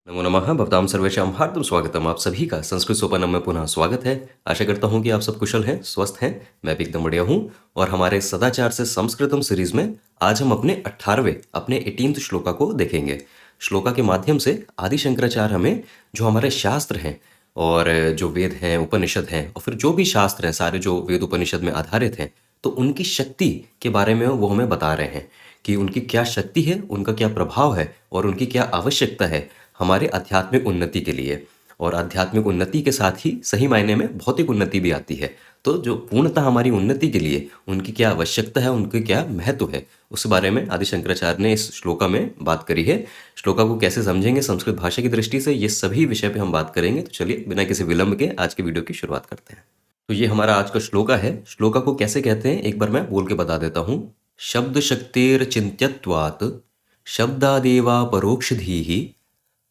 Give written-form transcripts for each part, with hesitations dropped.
नमो नमः भवतां सर्वेषां हार्दं स्वागतम। आप सभी का संस्कृत सोपानम में पुनः स्वागत है। आशा करता हूँ कि आप सब कुशल हैं, स्वस्थ हैं। मैं भी एकदम बढ़िया हूँ। और हमारे सदाचार से संस्कृतम सीरीज में आज हम अपने 18वें अपने 18th श्लोका को देखेंगे। श्लोका के माध्यम से आदि शंकराचार्य हमें जो हमारे शास्त्र हैं और जो वेद हैं, उपनिषद हैं और फिर जो भी शास्त्र हैं सारे जो वेद उपनिषद में आधारित हैं, तो उनकी शक्ति के बारे में वो हमें बता रहे हैं कि उनकी क्या शक्ति है, उनका क्या प्रभाव है और उनकी क्या आवश्यकता है हमारे आध्यात्मिक उन्नति के लिए। और आध्यात्मिक उन्नति के साथ ही सही मायने में भौतिक उन्नति भी आती है। तो जो पूर्णतः हमारी उन्नति के लिए उनकी क्या आवश्यकता है, उनकी क्या महत्व है, उस बारे में आदि शंकराचार्य ने इस श्लोका में बात करी है। श्लोका को कैसे समझेंगे संस्कृत भाषा की दृष्टि से, ये सभी विषय पे हम बात करेंगे। तो चलिए बिना किसी विलंब के आज की वीडियो की शुरुआत करते हैं। तो ये हमारा आज का श्लोका है। श्लोका को कैसे कहते हैं एक बार मैं बोल के बता देता हूँ। शब्द शक्तिर चिंत्यत्वात् शब्दादेवा परोक्षधीः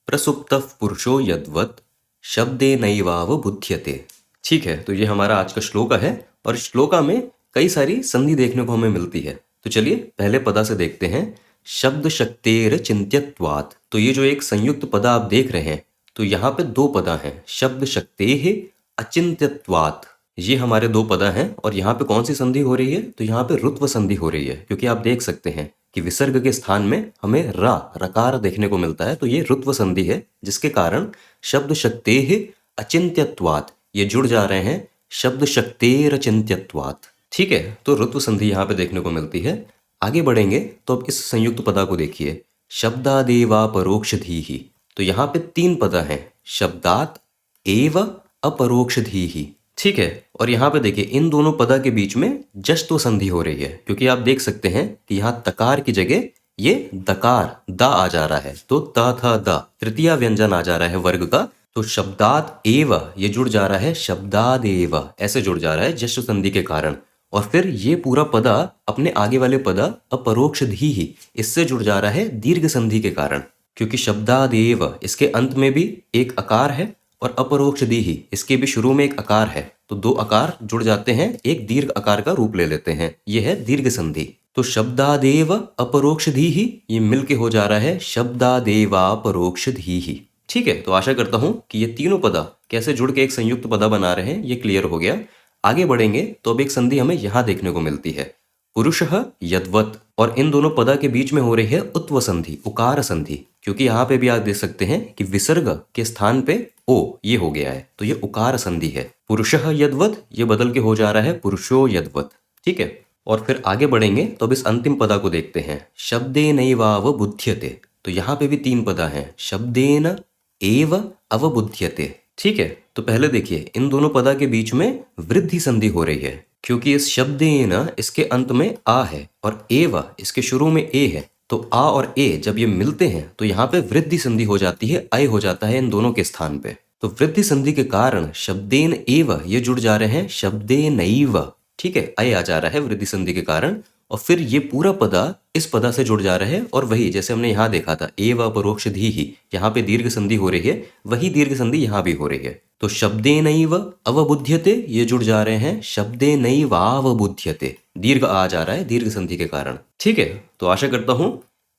प्रसुप्तः पुरुषो यद्वत् शब्देनैवावबुध्यते। ठीक है, तो ये हमारा आज का श्लोका है और श्लोका में कई सारी संधि देखने को हमें मिलती है। तो चलिए पहले पदा से देखते हैं। शब्द शक्तेर चिंत्यत्वात्। तो ये जो एक संयुक्त पदा आप देख रहे हैं, तो यहाँ पे दो पदा हैं, शब्द शक्तेः अचिंत्यत्वात्। ये हमारे दो पदा हैं और यहाँ पे कौन सी संधि हो रही है? तो यहाँ पे रुत्व संधि हो रही है, क्योंकि आप देख सकते हैं कि विसर्ग के स्थान में हमें रकार देखने को मिलता है। तो ये रुत्व संधि है, जिसके कारण शब्द शक्तेः अचिंत्यत्वात् ये जुड़ जा रहे हैं शब्द शक्तेर अचिंत्यत्वात्। ठीक है, तो रुत्व संधि यहाँ पे देखने को मिलती है। आगे बढ़ेंगे तो अब इस संयुक्त पदा को देखिए, शब्दादेवा परोक्षधीः। तो यहाँ पे तीन पदा हैं, शब्दात एव अपरोक्षधीः। ठीक है, और यहाँ पे देखिए इन दोनों पदा के बीच में जश्त्व संधि हो रही है, क्योंकि आप देख सकते हैं कि यहाँ तकार की जगह ये दकार दा आ जा रहा है। तो त थ द तृतीय व्यंजन आ जा रहा है वर्ग का। तो शब्दात एव ये जुड़ जा रहा है शब्दादेव, ऐसे जुड़ जा रहा है जश्व संधि के कारण। और फिर ये पूरा पदा अपने आगे वाले पदा अपरोक्षधीः इससे जुड़ जा रहा है दीर्घ संधि के कारण, क्योंकि शब्दादेव इसके अंत में भी एक अकार है और अपरोक्षधीः इसके भी शुरू में एक अकार है। तो दो अकार जुड़ जाते हैं, एक दीर्घ अकार का रूप ले लेते हैं, यह है दीर्घ संधि। तो शब्दादेव अपरोक्षधीः ये मिलके हो जा रहा है शब्दादेवापरोक्षधीः। ठीक है, तो आशा करता हूं कि ये तीनों पदा कैसे जुड़ के एक संयुक्त पदा बना रहे हैं ये क्लियर हो गया। आगे बढ़ेंगे तो अब एक संधि हमें यहां देखने को मिलती है, पुरुषः यद्वत्। और इन दोनों पदा के बीच में हो रही है उत्व संधि, उकार संधि, क्योंकि यहाँ पे भी आप देख सकते हैं कि विसर्ग के स्थान पे ओ ये हो गया है, तो ये उकार संधि है। पुरुषः यद्वत् ये बदल के हो जा रहा है पुरुषो यद्वत्। ठीक है, और फिर आगे बढ़ेंगे तो अब इस अंतिम पदा को देखते हैं, शब्देनैवावबुध्यते। तो यहाँ पे भी तीन पदा हैं, शब्देन एव अवबुध्यते। ठीक है, तो पहले देखिए इन दोनों पदा के बीच में वृद्धि संधि हो रही है, क्योंकि इस शब्देन इसके अंत में आ है और एव इसके शुरू में ए है। तो आ और ए जब ये मिलते हैं तो यहाँ पे वृद्धि संधि हो जाती है, अय हो जाता है इन दोनों के स्थान पे। तो वृद्धि संधि के कारण शब्देन एव ये जुड़ जा रहे हैं शब्देनैव। ठीक है, अय आ जा रहा है वृद्धि संधि के कारण, और फिर ये पूरा पदा इस पदा से जुड़ जा रहा है। और वही जैसे हमने यहाँ देखा था एव अपरोक्षधीः, यहाँ पे दीर्घ संधि हो रही है, वही दीर्घ संधि यहाँ भी हो रही है। तो शब्देनैव अवबुध्यते ये जुड़ जा रहे हैं शब्देनैवावबुध्यते, दीर्घ आ जा रहा है दीर्घ संधि के कारण। ठीक है, तो आशा करता हूं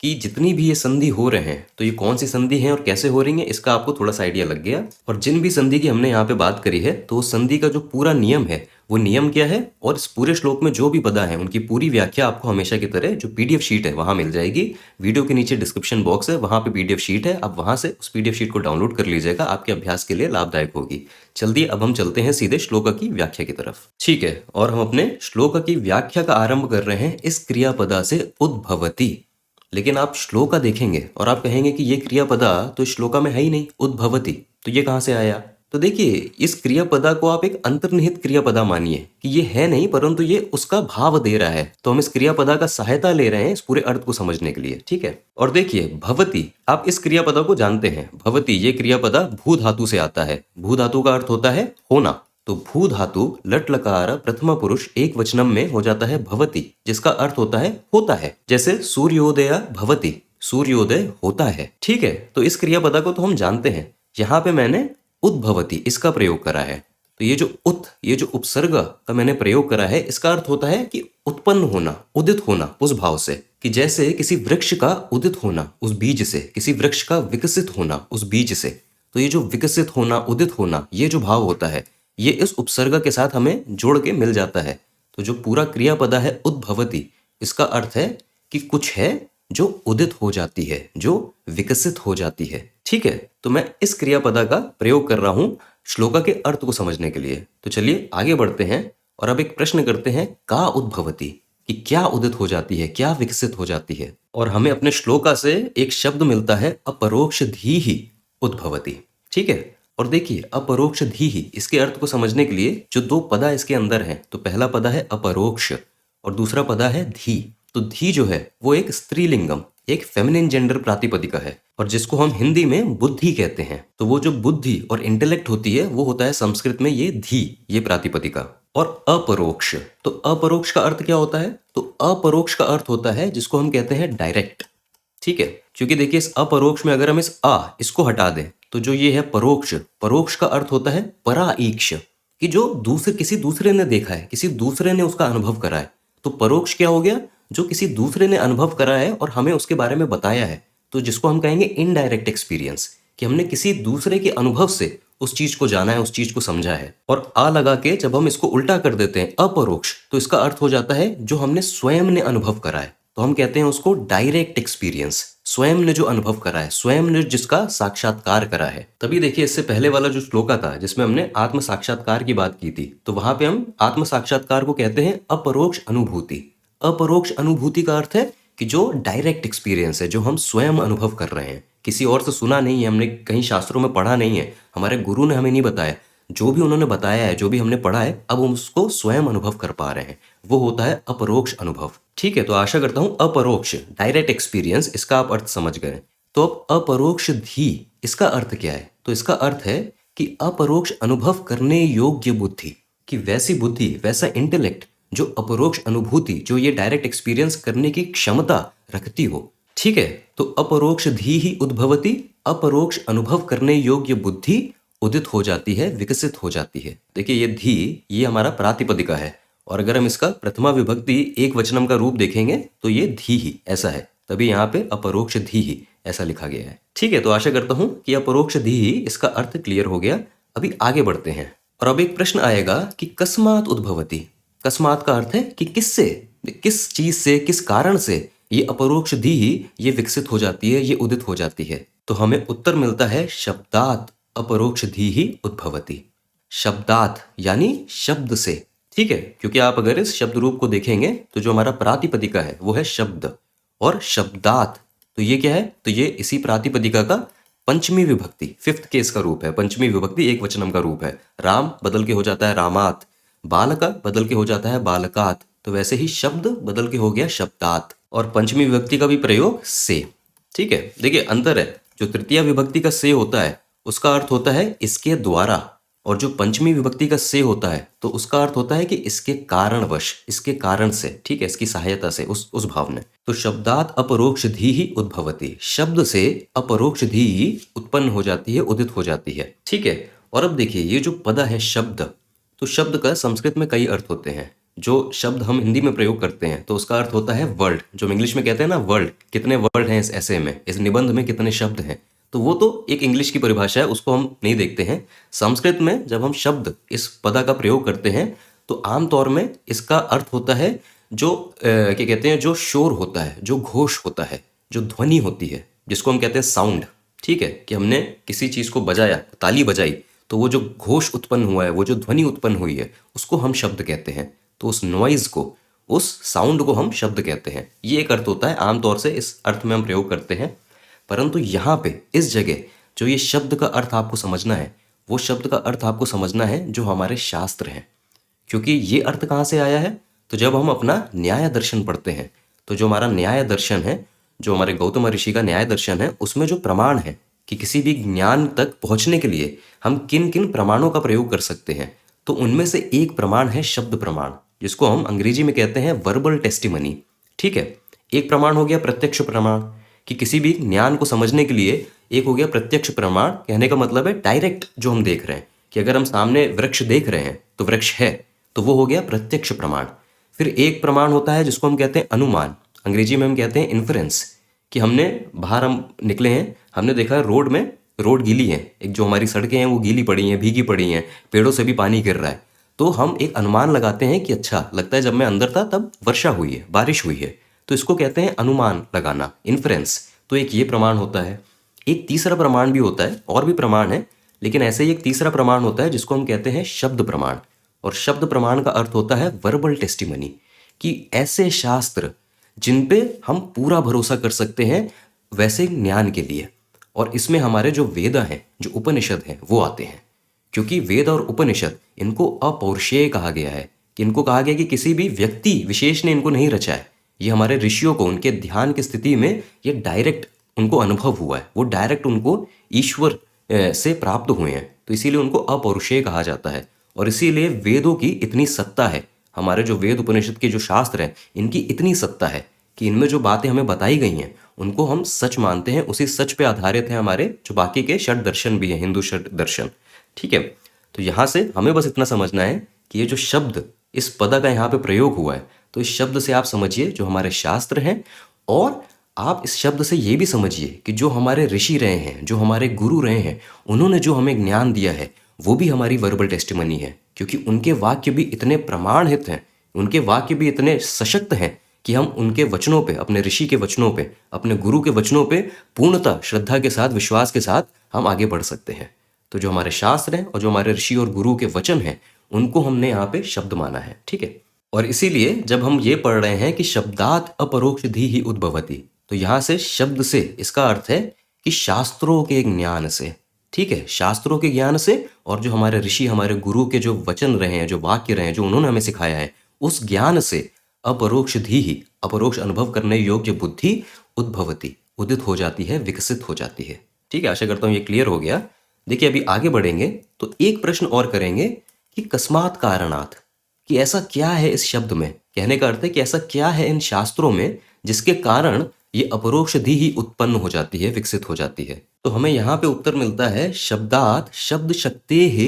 कि जितनी भी ये संधि हो रहे हैं तो ये कौन सी संधि है और कैसे हो रही है इसका आपको थोड़ा सा आइडिया लग गया। और जिन भी संधि की हमने यहाँ पे बात करी है, तो उस संधि का जो पूरा नियम है वो नियम क्या है, और इस पूरे श्लोक में जो भी पदा है उनकी पूरी व्याख्या आपको हमेशा की तरह जो पीडीएफ शीट है वहां मिल जाएगी। वीडियो के नीचे डिस्क्रिप्शन बॉक्स है, वहां पे पीडीएफ शीट है, आप वहां से उस पीडीएफ शीट को डाउनलोड कर लीजिएगा, आपके अभ्यास के लिए लाभदायक होगी। चलिए अब हम चलते हैं सीधे श्लोक की व्याख्या की तरफ। ठीक है, और हम अपने श्लोक की व्याख्या का आरंभ कर रहे हैं इस क्रियापदा से, उद्भवति। लेकिन आप श्लोका देखेंगे और आप कहेंगे कि ये क्रियापदा तो श्लोका में है ही नहीं, उद्भवति, तो ये कहाँ से आया? तो देखिए इस क्रियापदा को आप एक अंतर्निहित क्रियापदा मानिए कि ये है नहीं, परंतु ये उसका भाव दे रहा है। तो हम इस क्रियापदा का सहायता ले रहे हैं इस पूरे अर्थ को समझने के लिए। ठीक है, और देखिए भवति, आप इस क्रियापदा को जानते हैं, भवति ये क्रियापदा भू धातु से आता है। भू धातु का अर्थ होता है होना, तो भू धातु लट लकार प्रथम पुरुष एक वचनम में हो जाता है भवति, जिसका अर्थ होता है होता है। जैसे सूर्योदय भवति, सूर्योदय होता है। ठीक है, तो इस क्रियापदा को तो हम जानते हैं। यहाँ पे मैंने उद्भवति इसका प्रयोग करा है। तो ये जो उपसर्ग का मैंने प्रयोग करा है, इसका अर्थ होता है कि उत्पन्न होना, उदित होना उस भाव से, कि जैसे किसी वृक्ष का उदित होना उस बीज से, किसी वृक्ष का विकसित होना उस बीज से। तो ये जो विकसित होना, उदित होना, ये जो भाव होता है, ये इस उपसर्ग के साथ हमें जोड़ के मिल जाता है। तो जो पूरा क्रियापद है उद्भवति, इसका अर्थ है कि कुछ है जो उदित हो जाती है, जो विकसित हो जाती है। ठीक है, तो मैं इस क्रियापदा का प्रयोग कर रहा हूं श्लोका के अर्थ को समझने के लिए। तो चलिए आगे बढ़ते हैं और अब एक प्रश्न करते हैं, का उद्भवति, कि क्या उदित हो जाती है, क्या विकसित हो जाती है। और हमें अपने श्लोका से एक शब्द मिलता है, अपरोक्ष धी ही उद्भवति। ठीक है, और देखिए अपरोक्ष धी ही, इसके अर्थ को समझने के लिए जो दो पदा इसके अंदर हैं, तो पहला पदा है अपरोक्ष और दूसरा पदा है धी। तो धी जो है वो एक स्त्रीलिंगम, एक फेमिनिन जेंडर प्रातिपदिका है, और जिसको हम हिंदी में बुद्धि कहते हैं। तो वो जो बुद्धि और इंटेलेक्ट होती है वो होता है संस्कृत में ये धी, ये प्रातिपदिका। और अपरोक्ष, तो अपरोक्ष का अर्थ क्या होता है? तो अपरोक्ष का अर्थ होता है जिसको हम कहते हैं डायरेक्ट। ठीक है, क्योंकि देखिए इस अपरोक्ष में अगर हम इस इसको हटा दें तो जो ये है परोक्ष, परोक्ष का अर्थ होता है पराईक्ष, कि जो किसी दूसरे ने देखा है, किसी दूसरे ने उसका अनुभव करा है। तो परोक्ष क्या हो गया? जो किसी दूसरे ने अनुभव करा है और हमें उसके बारे में बताया है, तो जिसको हम कहेंगे इनडायरेक्ट एक्सपीरियंस, कि हमने किसी दूसरे के अनुभव से उस चीज को जाना है, उस चीज को समझा है। और आ लगा के जब हम इसको उल्टा कर देते हैं अपरोक्ष, तो इसका अर्थ हो जाता है जो हमने स्वयं ने अनुभव करा है। तो हम कहते हैं उसको डायरेक्ट एक्सपीरियंस, स्वयं ने जो अनुभव करा है, स्वयं ने जिसका साक्षात्कार करा है। तभी देखिए इससे पहले वाला जो श्लोका था जिसमें हमने आत्म साक्षात्कार की बात की थी, तो वहां पे हम आत्म साक्षात्कार को कहते हैं अपरोक्ष अनुभूति। अपरोक्ष अनुभूति का अर्थ है कि जो डायरेक्ट एक्सपीरियंस है, जो हम स्वयं अनुभव कर रहे हैं, किसी और से सुना नहीं है, हमने कहीं शास्त्रों में पढ़ा नहीं है, हमारे गुरु ने हमें नहीं बताया, जो भी उन्होंने बताया है, जो भी हमने पढ़ा है, अब हम उसको स्वयं अनुभव कर पा रहे हैं, वो होता है अपरोक्ष अनुभव। ठीक है, तो आशा करता हूं अपरोक्ष डायरेक्ट एक्सपीरियंस, इसका आप अर्थ समझ गए। तो अब अपरोक्ष धी, इसका अर्थ क्या है? तो इसका अर्थ है कि अपरोक्ष अनुभव करने योग्य बुद्धि, कि वैसी बुद्धि, वैसा इंटेलेक्ट जो अपरोक्ष अनुभूति, जो ये डायरेक्ट एक्सपीरियंस करने की क्षमता रखती हो। ठीक है, तो अपरोक्ष धी ही उद्भवती, अपरोक्ष अनुभव करने योग्य बुद्धि उदित हो जाती है, विकसित हो जाती है। देखिए ये धी, ये हमारा प्रातिपदिका है, और अगर हम इसका प्रथमा विभक्ति एक वचनम का रूप देखेंगे तो ये धी ही ऐसा है, तभी यहाँ पे अपरोक्ष धी ही ऐसा लिखा गया है। ठीक है, तो आशा करता हूं कि अपरोक्ष धी ही इसका अर्थ क्लियर हो गया। अभी आगे बढ़ते हैं और अब एक प्रश्न आएगा कि कस्मात उद्भवती। कस्मात का अर्थ है कि किससे, किस चीज से, किस कारण से ये अपरोक्ष धी ही ये विकसित हो जाती है, ये उदित हो जाती है। तो हमें उत्तर मिलता है शब्दात अपरोक्ष धी ही उद्भवती। शब्दात यानी शब्द से। ठीक है, क्योंकि आप अगर इस शब्द रूप को देखेंगे तो जो हमारा प्रातिपदिका है वो है शब्द, और शब्दात तो ये क्या है? तो ये इसी प्रातिपदिका का पंचमी विभक्ति, फिफ्थ केस का रूप है। पंचमी विभक्ति एक वचनम का रूप है। राम बदल के हो जाता है रामात, बालका बदल के हो जाता है बालकात, तो वैसे ही शब्द बदल के हो गया शब्दात, और पंचमी विभक्ति का भी प्रयोग से। ठीक है, देखिए अंतर है, जो तृतीय विभक्ति का से होता है उसका अर्थ होता है इसके द्वारा, और जो पंचमी विभक्ति का से होता है तो उसका अर्थ होता है कि इसके कारणवश, इसके कारण से। ठीक है, इसकी सहायता से, उस भाव में। तो शब्दात अपरोक्ष धी ही उद्भवती, शब्द से अपरोक्ष धी ही उत्पन्न हो जाती है, उदित हो जाती है। ठीक है, और अब देखिए ये जो पद है शब्द, तो शब्द का संस्कृत में कई अर्थ होते हैं। जो शब्द हम हिंदी में प्रयोग करते हैं तो उसका अर्थ होता है वर्ड, जो हम इंग्लिश में कहते हैं ना वर्ड, कितने वर्ड हैं इस ऐसे में, इस निबंध में कितने शब्द हैं। तो वो तो एक इंग्लिश की परिभाषा है, उसको हम नहीं देखते हैं। संस्कृत में जब हम शब्द इस पदा का प्रयोग करते हैं तो आमतौर में इसका अर्थ होता है जो क्या कहते हैं, जो शोर होता है, जो घोष होता है, जो ध्वनि होती है, जिसको हम कहते हैं साउंड। ठीक है, कि हमने किसी चीज को बजाया, ताली बजाई, तो वो जो घोष उत्पन्न हुआ है, वो जो ध्वनि उत्पन्न हुई है, उसको हम शब्द कहते हैं। तो उस नॉइज को, उस साउंड को हम शब्द कहते हैं। ये एक अर्थ होता है, आमतौर से इस अर्थ में हम प्रयोग करते हैं। परंतु यहाँ पे इस जगह जो ये शब्द का अर्थ आपको समझना है, वो शब्द का अर्थ आपको समझना है जो हमारे शास्त्र हैं। क्योंकि ये अर्थ कहाँ से आया है? तो जब हम अपना न्याय दर्शन पढ़ते हैं, तो जो हमारा न्याय दर्शन है, जो हमारे गौतम ऋषि का न्याय दर्शन है, उसमें जो प्रमाण है कि किसी भी ज्ञान तक पहुंचने के लिए हम किन किन प्रमाणों का प्रयोग कर सकते हैं, तो उनमें से एक प्रमाण है शब्द प्रमाण, जिसको हम अंग्रेजी में कहते हैं वर्बल टेस्टिमनी। ठीक है, एक प्रमाण हो गया प्रत्यक्ष प्रमाण, कि किसी भी ज्ञान को समझने के लिए एक हो गया प्रत्यक्ष प्रमाण, कहने का मतलब है डायरेक्ट जो हम देख रहे हैं, कि अगर हम सामने वृक्ष देख रहे हैं तो वृक्ष है, तो वो हो गया प्रत्यक्ष प्रमाण। फिर एक प्रमाण होता है जिसको हम कहते हैं अनुमान, अंग्रेजी में हम कहते हैं इन्फरेंस, कि हमने बाहर हम निकले हैं, हमने देखा रोड में, रोड गीली है, एक जो हमारी सड़कें हैं वो गीली पड़ी हैं, भीगी पड़ी हैं, पेड़ों से भी पानी गिर रहा है, तो हम एक अनुमान लगाते हैं कि अच्छा लगता है जब मैं अंदर था तब वर्षा हुई है, बारिश हुई है, तो इसको कहते हैं अनुमान लगाना, इन्फरेंस। तो एक ये प्रमाण होता है। एक तीसरा प्रमाण भी होता है, और भी प्रमाण है, लेकिन ऐसे ही एक तीसरा प्रमाण होता है जिसको हम कहते हैं शब्द प्रमाण। और शब्द प्रमाण का अर्थ होता है वर्बल टेस्टिमनी, कि ऐसे शास्त्र जिन पे हम पूरा भरोसा कर सकते हैं वैसे ज्ञान के लिए। और इसमें हमारे जो वेद हैं, जो उपनिषद हैं, वो आते हैं, क्योंकि वेद और उपनिषद इनको अपौरुषेय कहा गया है, कि इनको कहा गया कि किसी भी व्यक्ति विशेष ने इनको नहीं रचा है, ये हमारे ऋषियों को उनके ध्यान की स्थिति में ये डायरेक्ट उनको अनुभव हुआ है, वो डायरेक्ट उनको ईश्वर से प्राप्त हुए हैं, तो इसीलिए उनको अपौरुषेय कहा जाता है। और इसीलिए वेदों की इतनी सत्ता है, हमारे जो वेद उपनिषद के जो शास्त्र हैं इनकी इतनी सत्ता है कि इनमें जो बातें हमें बताई गई हैं उनको हम सच मानते हैं, उसी सच पे आधारित है हमारे जो बाकी के षट दर्शन भी हैं, हिंदू षट दर्शन। ठीक है, तो यहाँ से हमें बस इतना समझना है कि ये जो शब्द इस पद का यहाँ पे प्रयोग हुआ है, तो इस शब्द से आप समझिए जो हमारे शास्त्र हैं, और आप इस शब्द से ये भी समझिए कि जो हमारे ऋषि रहे हैं, जो हमारे गुरु रहे हैं, उन्होंने जो हमें ज्ञान दिया है वो भी हमारी वर्बल टेस्टिमनी है, क्योंकि उनके वाक्य भी इतने प्रमाणित हैं, उनके वाक्य भी इतने सशक्त हैं कि हम उनके वचनों पे, अपने ऋषि के वचनों पे, अपने गुरु के वचनों पे पूर्णतः श्रद्धा के साथ, विश्वास के साथ हम आगे बढ़ सकते हैं। तो जो हमारे शास्त्र हैं और जो हमारे ऋषि और गुरु के वचन हैं उनको हमने यहाँ पे शब्द माना है। ठीक है, और इसीलिए जब हम ये पढ़ रहे हैं कि शब्दात अपरोक्ष धी ही उद्भवती, तो यहाँ से शब्द से इसका अर्थ है कि शास्त्रों के ज्ञान से। ठीक है, शास्त्रों के ज्ञान से, और जो हमारे ऋषि, हमारे गुरु के जो वचन रहे हैं, जो वाक्य रहे हैं, जो उन्होंने हमें सिखाया है, उस ज्ञान से अपरोक्ष धी ही, अपरोक्ष अनुभव करने योग्य बुद्धि उद्भवती, उदित हो जाती है, विकसित हो जाती है। ठीक है, आशा करता हूँ ये क्लियर हो गया। देखिए अभी आगे बढ़ेंगे तो एक प्रश्न और करेंगे कि कस्मात् कारणात्, कि ऐसा क्या है इस शब्द में, कहने का अर्थ है कि ऐसा क्या है इन शास्त्रों में जिसके कारण ये अपरोक्ष धी ही उत्पन्न हो जाती है, विकसित हो जाती है। तो हमें यहाँ पे उत्तर मिलता है शब्दात शब्द शक्तेः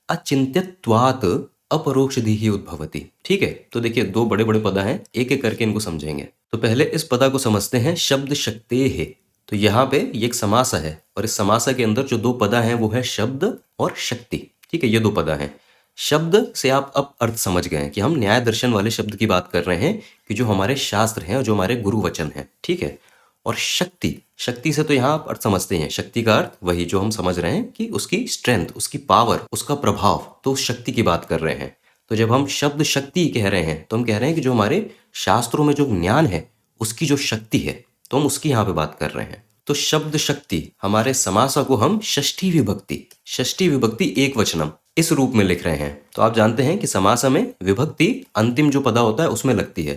अचिंत्यत्वात् अपरोक्ष धी ही उद्भवती। ठीक है, तो देखिए दो बड़े बड़े पद हैं, एक एक करके इनको समझेंगे। तो पहले इस पदा को समझते हैं, शब्द शक्तेः। तो यहाँ पे ये एक समासा है, और इस समासा के अंदर जो दो पदा हैं वो है शब्द और शक्ति। ठीक है, ये दो पदा हैं। शब्द से आप अब अर्थ समझ गए हैं कि हम न्याय दर्शन वाले शब्द की बात कर रहे हैं, कि जो हमारे शास्त्र हैं और जो हमारे गुरु वचन हैं। ठीक है, और शक्ति, शक्ति से तो यहाँ आप अर्थ समझते हैं, शक्ति का अर्थ वही जो हम समझ रहे हैं कि उसकी स्ट्रेंथ, उसकी पावर, उसका प्रभाव, तो उस शक्ति की बात कर रहे हैं। तो जब हम शब्द शक्ति कह रहे हैं तो हम कह रहे हैं कि जो हमारे शास्त्रों में जो ज्ञान है उसकी जो शक्ति है, तो हम उसकी यहाँ पे बात कर रहे हैं। तो शब्द शक्ति, हमारे समासा को हम षष्ठी विभक्ति एक वचनम इस रूप में लिख रहे हैं। तो आप जानते हैं कि समासा में विभक्ति अंतिम जो पदा होता है उसमें लगती है,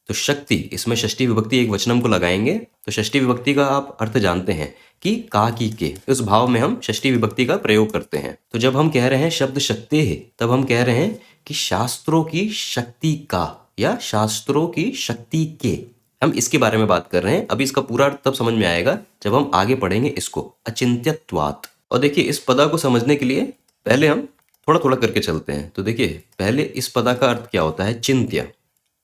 तो शक्ति इसमें षष्ठी विभक्ति एक वचनम को लगाएंगे। तो षष्ठी विभक्ति का आप अर्थ जानते हैं कि का की के, उस भाव में हम षष्ठी विभक्ति का प्रयोग करते हैं। तो जब हम कह रहे हैं शब्द शक्ति है, तब हम कह रहे हैं कि शास्त्रों की शक्ति का, या शास्त्रों की शक्ति के, हम इसके बारे में बात कर रहे हैं। अभी इसका पूरा अर्थ तब समझ में आएगा जब हम आगे पढ़ेंगे इसको, अचिंत्यत्वात्। और देखिए इस पदा को समझने के लिए पहले हम थोड़ा थोड़ा करके चलते हैं। तो देखिए पहले इस पदा का अर्थ क्या होता है, चिंत्य।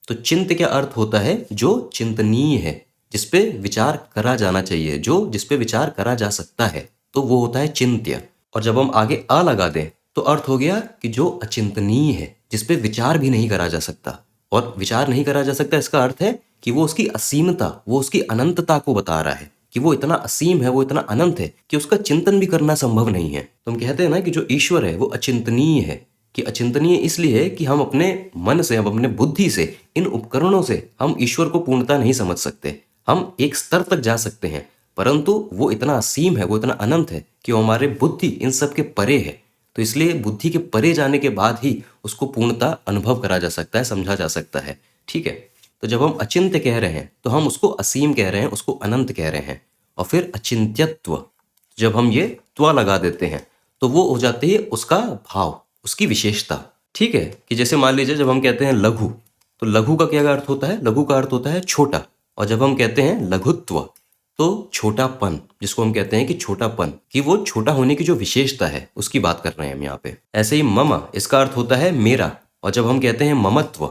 तो चिंत्य क्या अर्थ होता है, जो चिंतनीय है, जिसपे विचार करा जाना चाहिए, जो जिसपे विचार करा जा सकता है, तो वो होता है चिंत्य। और जब हम आगे आ लगा दें तो अर्थ हो गया कि जो अचिंतनीय है, जिसपे विचार भी नहीं करा जा सकता। और विचार नहीं करा जा सकता इसका अर्थ है कि वो उसकी असीमता, वो उसकी अनंतता को बता रहा है, कि वो इतना असीम है, वो इतना अनंत है कि उसका चिंतन भी करना संभव नहीं है। तो हम कहते हैं ना कि जो ईश्वर है वो अचिंतनीय है, कि अचिंतनीय इसलिए है कि हम अपने मन से, हम अपने बुद्धि से, इन उपकरणों से हम ईश्वर को पूर्णता नहीं समझ सकते। हम एक स्तर तक जा सकते हैं, परंतु वो इतना असीम है, वो इतना अनंत है कि वो हमारे बुद्धि इन सब के परे है। तो इसलिए बुद्धि के परे जाने के बाद ही उसको पूर्णता अनुभव करा जा सकता है, समझा जा सकता है। ठीक है, तो जब हम अचिंत्य कह रहे हैं तो हम उसको असीम कह रहे हैं, उसको अनंत कह रहे हैं। और फिर अचिंत्यत्व, जब हम ये त्व लगा देते हैं तो वो हो जाती है उसका भाव, उसकी विशेषता। ठीक है, कि जैसे मान लीजिए जब हम कहते हैं लघु, तो लघु का क्या अर्थ होता है, लघु का अर्थ होता है छोटा। और जब हम कहते हैं लघुत्व, तो छोटापन, जिसको हम कहते हैं कि छोटापन, कि वो छोटा होने की जो विशेषता है उसकी बात कर रहे हैं हम यहाँ पे। ऐसे ही मम, इसका अर्थ होता है मेरा, और जब हम कहते हैं ममत्व,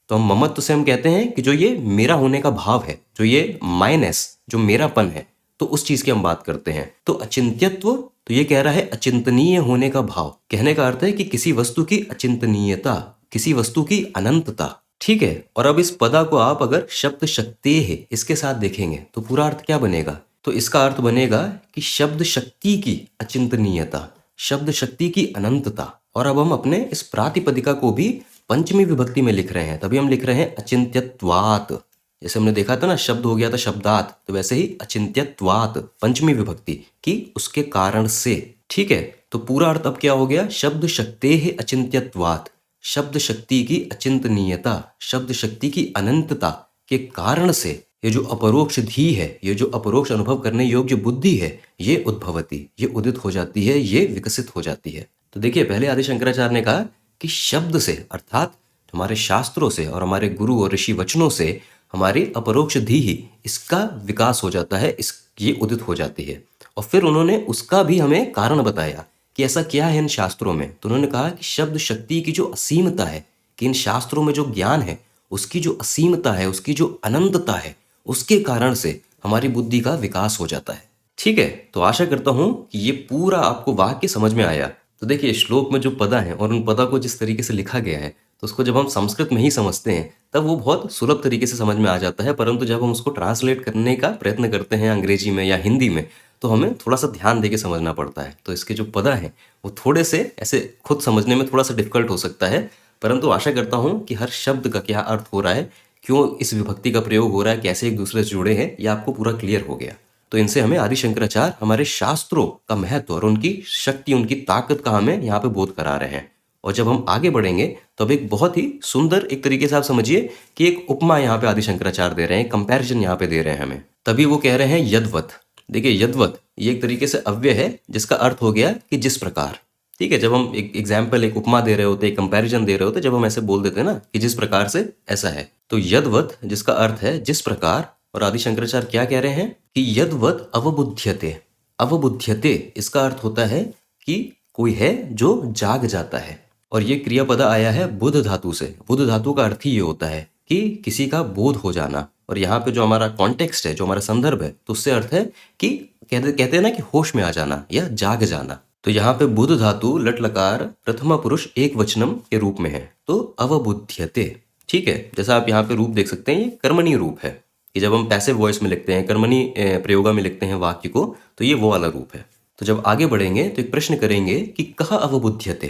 तो हम ममत्व से हम कहते हैं कि जो ये मेरा होने का भाव है, जो ये माइनेस, जो मेरापन है, तो उस चीज की हम बात करते हैं। तो अचिंत्यत्व, तो ये कह रहा है अचिंतनीय होने का भाव। कहने का अर्थ है कि किसी वस्तु की अचिंतनीयता, किसी वस्तु की अनंतता। ठीक है, और अब इस पदा को आप अगर शब्द शक्ति है इसके साथ देखेंगे तो पूरा अर्थ क्या बनेगा? तो इसका अर्थ बनेगा कि शब्द शक्ति की अचिंतनीयता, शब्द शक्ति की अनंतता। और अब हम अपने इस प्रातिपदिका को भी पंचमी विभक्ति में लिख रहे हैं, तभी हम लिख रहे हैं अचिंत्यत्वात्। जैसे हमने देखा था ना, शब्द हो गया था शब्दात, तो वैसे ही अचिंत्यत्वात् पंचमी विभक्ति की उसके कारण से। ठीक है, तो पूरा अर्थ अब क्या हो गया? शब्द शक्ति है अचिंत्यत्वात्, शब्द शक्ति की अचिंतनीयता, शब्द शक्ति की अनंतता के कारण से ये जो अपरोक्ष धी है, ये जो अपरोक्ष अनुभव करने योग्य बुद्धि है, ये उद्भवती, ये उदित हो जाती है, ये विकसित हो जाती है। तो देखिए, पहले आदि शंकराचार्य ने कहा कि शब्द से, अर्थात हमारे शास्त्रों से और हमारे गुरु और ऋषि वचनों से हमारी अपरोक्ष धी ही इसका विकास हो जाता है, ये उदित हो जाती है। और फिर उन्होंने उसका भी हमें कारण बताया कि ऐसा क्या है इन शास्त्रों में। तो उन्होंने कहा कि शब्द शक्ति की जो असीमता है, कि इन शास्त्रों में जो ज्ञान है उसकी जो असीमता है, उसकी जो अनंतता है, उसके कारण से हमारी बुद्धि का विकास हो जाता है। ठीक है, तो आशा करता हूं कि ये पूरा आपको वाक्य समझ में आया। तो देखिए, श्लोक में जो पदा है और उन पदा को जिस तरीके से लिखा गया है, तो उसको जब हम संस्कृत में ही समझते हैं तब वो बहुत सुलभ तरीके से समझ में आ जाता है, परंतु जब हम उसको ट्रांसलेट करने का प्रयत्न करते हैं अंग्रेजी में या हिंदी में, तो हमें थोड़ा सा ध्यान देके समझना पड़ता है। तो इसके जो पदा हैं वो थोड़े से ऐसे खुद समझने में थोड़ा सा डिफिकल्ट हो सकता है, परंतु आशा करता हूँ कि हर शब्द का क्या अर्थ हो रहा है, क्यों इस विभक्ति का प्रयोग हो रहा है, कैसे एक दूसरे से जुड़े हैं, ये आपको पूरा क्लियर हो गया। तो इनसे हमें आदि शंकराचार्य हमारे शास्त्रों का महत्व और उनकी शक्ति, उनकी ताकत का हमें यहाँ पे बोध करा रहे हैं। और जब हम आगे बढ़ेंगे तो अब एक बहुत ही सुंदर, एक तरीके से आप समझिए कि एक उपमा यहाँ पे आदि शंकराचार्य दे रहे हैं, कंपैरिजन यहाँ पे दे रहे हैं हमें। तभी वो कह रहे हैं यद्वत। देखिए, यद्वत ये एक तरीके से अव्यय है जिसका अर्थ हो गया कि जिस प्रकार। ठीक है, जब हम एक एग्जाम्पल, एक उपमा दे रहे होते, एक कंपैरिजन दे रहे होते, जब हम ऐसे बोल देते हैं ना कि जिस प्रकार से ऐसा है, तो यद्वत जिसका अर्थ है जिस प्रकार। और आदि शंकराचार्य क्या कह रहे हैं कि यद्वत अवबुध्यते। अवबुध्यते इसका अर्थ होता है कि कोई है जो जाग जाता है। और ये क्रियापदा आया है बुध धातु से। बुध धातु का अर्थ ही ये होता है कि किसी का बोध हो जाना। और यहाँ पे जो हमारा कॉन्टेक्स्ट है, जो हमारा संदर्भ है, तो उससे अर्थ है कि कहते हैं ना कि होश में आ जाना या जाग जाना। तो यहाँ पे बुध धातु लट लकार प्रथमा पुरुष एक वचनम के रूप में है, तो अवबुध्यते। ठीक है, जैसा आप यहाँ पे रूप देख सकते हैं, ये कर्मणीय रूप है कि जब हम पैसिव वॉइस में लिखते हैं, कर्मणीय प्रयोगा में लिखते हैं वाक्य को, तो ये वो वाला रूप है। तो जब आगे बढ़ेंगे तो एक प्रश्न करेंगे कि कह अवबुध्यते,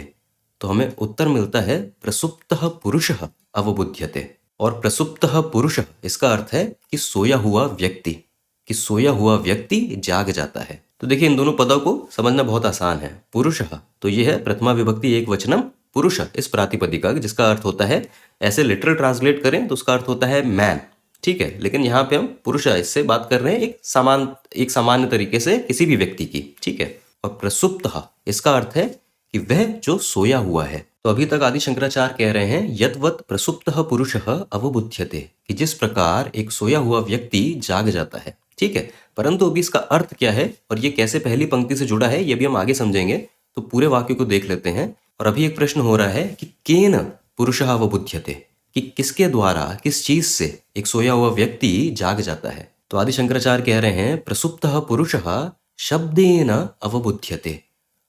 तो हमें उत्तर मिलता है प्रसुप्तः पुरुषः अवबुध्यते। और प्रसुप्तः पुरुष इसका अर्थ है कि सोया हुआ व्यक्ति, कि सोया हुआ व्यक्ति जाग जाता है। तो देखिए, इन दोनों पदों को समझना बहुत आसान है। पुरुषः तो ये है प्रथमा विभक्ति एक वचनम पुरुष इस प्रातिपदिका, जिसका अर्थ होता है, ऐसे लिटरल ट्रांसलेट करें तो उसका अर्थ होता है मैन। ठीक है, लेकिन यहाँ पे हम पुरुष इससे बात कर रहे हैं एक सामान्य तरीके से किसी भी व्यक्ति की। ठीक है, और प्रसुप्तः इसका अर्थ है कि वह जो सोया हुआ है। तो अभी तक आदि शंकराचार्य कह रहे हैं यद्वत् प्रसुप्तः पुरुषः अवबुध्यते, कि जिस प्रकार एक सोया हुआ व्यक्ति जाग जाता है। ठीक है, परंतु अभी इसका अर्थ क्या है और ये कैसे पहली पंक्ति से जुड़ा है, ये भी हम आगे समझेंगे। तो पूरे वाक्य को देख लेते हैं। और अभी एक प्रश्न हो रहा है कि केन पुरुषः अवबुध्यते, कि किसके द्वारा, किस चीज से एक सोया हुआ व्यक्ति जाग जाता है। तो आदि शंकराचार्य कह रहे हैं प्रसुप्तः पुरुषः शब्देन अवबुध्यते।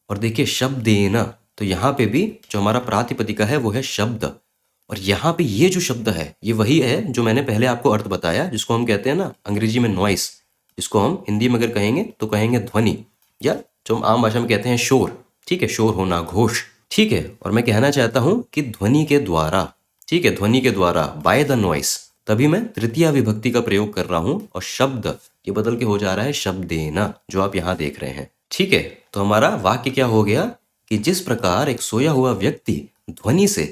और देखिए, शब्देन, तो यहाँ पे भी जो हमारा प्रातिपदिका है वो है शब्द। और यहाँ पे ये जो शब्द है ये वही है जो मैंने पहले आपको अर्थ बताया, जिसको हम कहते हैं ना अंग्रेजी में नॉइस, जिसको हम हिंदी में अगर कहेंगे तो कहेंगे ध्वनि, या जो हम आम भाषा में कहते हैं शोर। ठीक है, शोर होना, घोष। ठीक है, और मैं कहना चाहता हूं कि ध्वनि के द्वारा, ठीक है, ध्वनि के द्वारा, बाय द नॉइस। तभी मैं तृतीया विभक्ति का प्रयोग कर रहा हूं और शब्द ये बदल के हो जा रहा है शब्देन, जो आप यहाँ देख रहे हैं। ठीक है, तो हमारा वाक्य क्या हो गया कि जिस प्रकार एक सोया हुआ व्यक्ति ध्वनि से,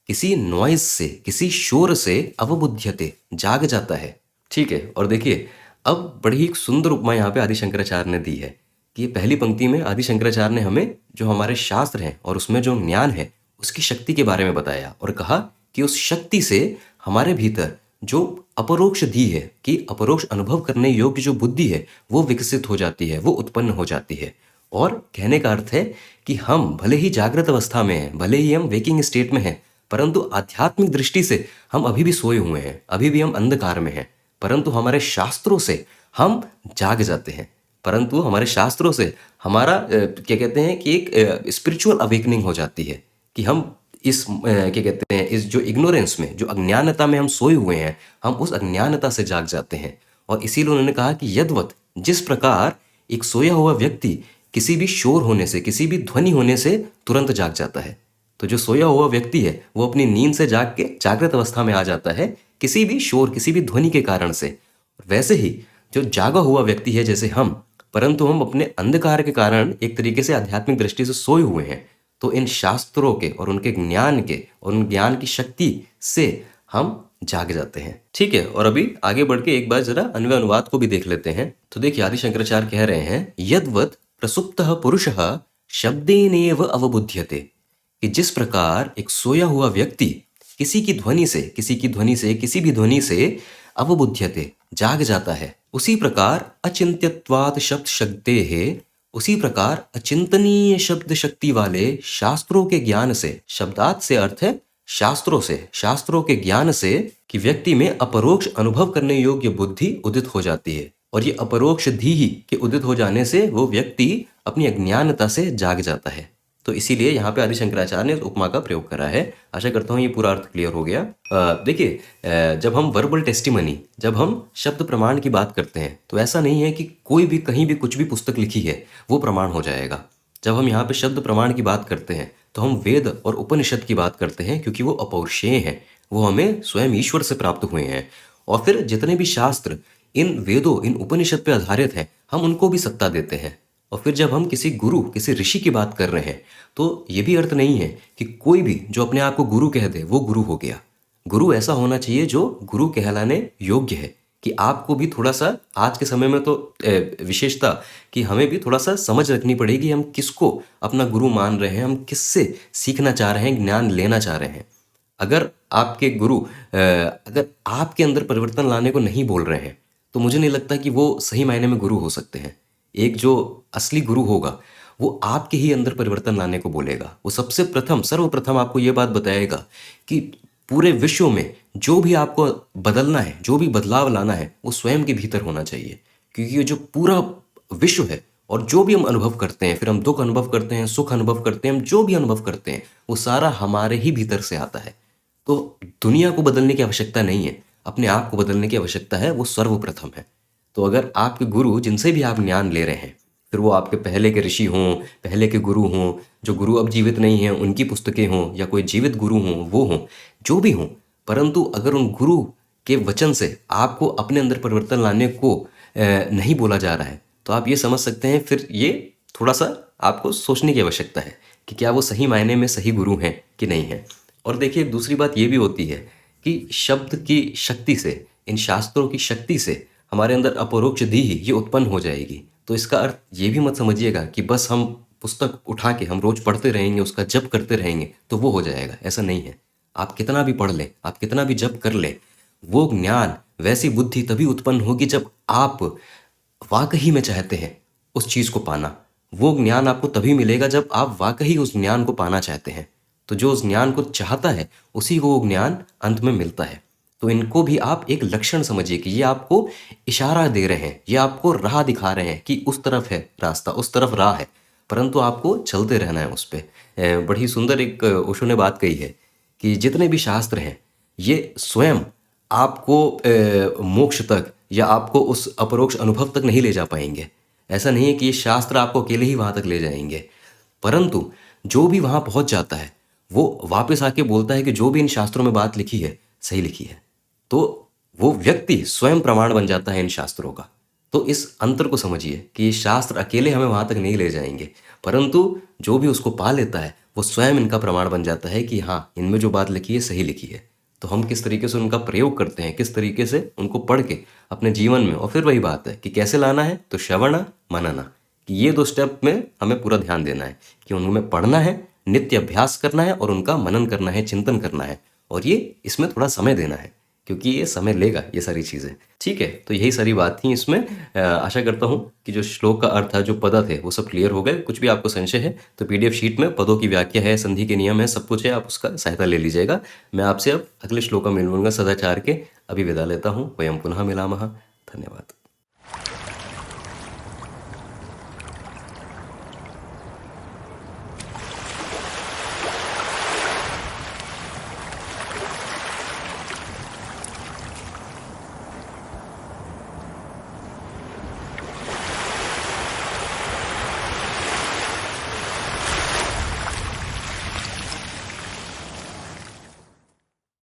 किसी नॉइज से, किसी शोर से अवबुध्यते जाग जाता है। ठीक है, और देखिए, अब बड़ी ही सुंदर उपमा यहाँ पे आदि शंकराचार्य ने दी है कि ये पहली पंक्ति में आदि शंकराचार्य ने हमें जो हमारे शास्त्र हैं और उसमें जो ज्ञान है उसकी शक्ति के बारे में बताया और कहा कि उस शक्ति से हमारे भीतर जो अपरोक्ष धी है कि अपरोक्ष अनुभव करने योग्य जो बुद्धि है वो विकसित हो जाती है, वो उत्पन्न हो जाती है। और कहने का अर्थ है कि हम भले ही जागृत अवस्था में हैं, भले ही हम वेकिंग स्टेट में हैं, परंतु आध्यात्मिक दृष्टि से हम अभी भी सोए हुए हैं, अभी भी हम अंधकार में हैं। परंतु हमारे शास्त्रों से हम जाग जाते हैं, परंतु हमारे शास्त्रों से हमारा क्या कहते हैं कि एक स्पिरिचुअल अवेकनिंग हो जाती है कि हम इस क्या कहते हैं इस जो इग्नोरेंस में, जो अज्ञानता में हम सोए हुए हैं, हम उस अज्ञानता से जाग जाते हैं। और इसीलिए उन्होंने कहा कि यद्वत, जिस प्रकार एक सोया हुआ व्यक्ति किसी भी शोर होने से, किसी भी ध्वनि होने से तुरंत जाग जाता है, तो जो सोया हुआ व्यक्ति है वो अपनी नींद से जाग के जागृत अवस्था में आ जाता है किसी भी शोर, किसी भी ध्वनि के कारण से। वैसे ही जो जागा हुआ व्यक्ति है जैसे हम, परंतु हम अपने अंधकार के कारण एक तरीके से आध्यात्मिक दृष्टि से सोए हुए हैं, तो इन शास्त्रों के और उनके ज्ञान के और उन ज्ञान की शक्ति से हम जाग जाते हैं। ठीक है, और अभी आगे बढ़ के एक बार जरा अन्वय अनुवाद को भी देख लेते हैं। तो देखिए आदि शंकराचार्य कह रहे हैं, यद्वत् प्रसुप्तः पुरुषः शब्देनेव अवबुध्यते, कि जिस प्रकार एक सोया हुआ व्यक्ति किसी की ध्वनि से, किसी भी ध्वनि से अवबुध्यते, जाग जाता है, उसी प्रकार अचिंत्यत्वात् शब्द शक्तेः, उसी प्रकार अचिंतनीय शब्द शक्ति वाले शास्त्रों के ज्ञान से, शब्दात से अर्थ है शास्त्रों से, शास्त्रों के ज्ञान से, कि व्यक्ति में अपरोक्ष अनुभव करने योग्य बुद्धि उदित हो जाती है। और ये अपरोक्ष धी के उदित हो जाने से वो व्यक्ति अपनी अज्ञानता से जाग जाता है। तो इसीलिए यहाँ पे आदि शंकराचार्य ने उपमा का प्रयोग करा है। आशा करता हूँ ये पूरा अर्थ क्लियर हो गया। देखिए, जब हम वर्बल टेस्टिमनी, जब हम शब्द प्रमाण की बात करते हैं, तो ऐसा नहीं है कि कोई भी कहीं भी कुछ भी पुस्तक लिखी है वो प्रमाण हो जाएगा। जब हम यहाँ पे शब्द प्रमाण की बात करते हैं तो हम वेद और उपनिषद की बात करते हैं, क्योंकि वो अपौरुषेय हैं, वो हमें स्वयं ईश्वर से प्राप्त हुए हैं। और फिर जितने भी शास्त्र इन वेदों, इन उपनिषद पे आधारित हैं, हम उनको भी सत्ता देते हैं। और फिर जब हम किसी गुरु, किसी ऋषि की बात कर रहे हैं, तो ये भी अर्थ नहीं है कि कोई भी जो अपने आप को गुरु कह दे वो गुरु हो गया। गुरु ऐसा होना चाहिए जो गुरु कहलाने योग्य है, कि आपको भी थोड़ा सा आज के समय में तो विशेषता कि हमें भी थोड़ा सा समझ रखनी पड़ेगी, हम किसको अपना गुरु मान रहे हैं, हम किससे सीखना चाह रहे हैं, ज्ञान लेना चाह रहे हैं। अगर आपके गुरु अगर आपके अंदर परिवर्तन लाने को नहीं बोल रहे हैं, तो मुझे नहीं लगता कि वो सही मायने में गुरु हो सकते हैं। एक जो असली गुरु होगा वो आपके ही अंदर परिवर्तन लाने को बोलेगा। वो सबसे प्रथम, सर्वप्रथम आपको ये बात बताएगा कि पूरे विश्व में जो भी आपको बदलना है, जो भी बदलाव लाना है, वो स्वयं के भीतर होना चाहिए। क्योंकि ये जो पूरा विश्व है और जो भी हम अनुभव करते हैं, फिर हम दुख अनुभव करते हैं, सुख अनुभव करते हैं, हम जो भी अनुभव करते हैं, वो सारा हमारे ही भीतर से आता है। तो दुनिया को बदलने की आवश्यकता नहीं है, अपने आप को बदलने की आवश्यकता है, वो सर्वप्रथम है। तो अगर आपके गुरु, जिनसे भी आप ज्ञान ले रहे हैं, फिर वो आपके पहले के ऋषि हों, पहले के गुरु हों, जो गुरु अब जीवित नहीं हैं उनकी पुस्तकें हों, या कोई जीवित गुरु हों, वो हों, जो भी हों, परंतु अगर उन गुरु के वचन से आपको अपने अंदर परिवर्तन लाने को नहीं बोला जा रहा है, तो आप ये समझ सकते हैं, फिर ये थोड़ा सा आपको सोचने की आवश्यकता है कि क्या वो सही मायने में सही गुरु हैं कि नहीं है। और देखिए, दूसरी बात ये भी होती है कि शब्द की शक्ति से, इन शास्त्रों की शक्ति से हमारे अंदर अपरोक्ष धी ही ये उत्पन्न हो जाएगी। तो इसका अर्थ ये भी मत समझिएगा कि बस हम पुस्तक उठा के हम रोज पढ़ते रहेंगे, उसका जप करते रहेंगे तो वो हो जाएगा। ऐसा नहीं है। आप कितना भी पढ़ लें, आप कितना भी जप कर लें, वो ज्ञान, वैसी बुद्धि तभी उत्पन्न होगी जब आप वाकई में चाहते हैं उस चीज़ को पाना। वो ज्ञान आपको तभी मिलेगा जब आप वाकई उस ज्ञान को पाना चाहते हैं। तो जो उस ज्ञान को चाहता है उसी को वो ज्ञान अंत में मिलता है। तो इनको भी आप एक लक्षण समझिए कि ये आपको इशारा दे रहे हैं, ये आपको राह दिखा रहे हैं कि उस तरफ है रास्ता, उस तरफ राह है, परंतु आपको चलते रहना है उस पर। बड़ी सुंदर एक ओशो ने बात कही है कि जितने भी शास्त्र हैं ये स्वयं आपको मोक्ष तक या आपको उस अपरोक्ष अनुभव तक नहीं ले जा पाएंगे। ऐसा नहीं है कि ये शास्त्र आपको अकेले ही वहाँ तक ले जाएंगे, परंतु जो भी वहाँ पहुँच जाता है वो वापस आके बोलता है कि जो भी इन शास्त्रों में बात लिखी है सही लिखी है। तो वो व्यक्ति स्वयं प्रमाण बन जाता है इन शास्त्रों का। तो इस अंतर को समझिए कि ये शास्त्र अकेले हमें वहाँ तक नहीं ले जाएंगे, परंतु जो भी उसको पा लेता है वो स्वयं इनका प्रमाण बन जाता है कि हाँ, इनमें जो बात लिखी है सही लिखी है। तो हम किस तरीके से उनका प्रयोग करते हैं, किस तरीके से उनको पढ़ के अपने जीवन में, और फिर वही बात है कि कैसे लाना है, तो श्रवण मनन, कि ये 2 स्टेप में हमें पूरा ध्यान देना है कि उनमें पढ़ना है, नित्य अभ्यास करना है और उनका मनन करना है, चिंतन करना है। और ये इसमें थोड़ा समय देना है क्योंकि ये समय लेगा ये सारी चीज़ें। ठीक है, तो यही सारी बात थी इसमें। आशा करता हूँ कि जो श्लोक का अर्थ था, जो पद थे, वो सब क्लियर हो गए। कुछ भी आपको संशय है तो पीडीएफ शीट में पदों की व्याख्या है, संधि के नियम है, सब कुछ है, आप उसका सहायता ले लीजिएगा। मैं आपसे अब अगले श्लोक में मिलूंगा सदाचार के। अभी विदा लेता हूँ। वयम पुनः मिलामः। धन्यवाद।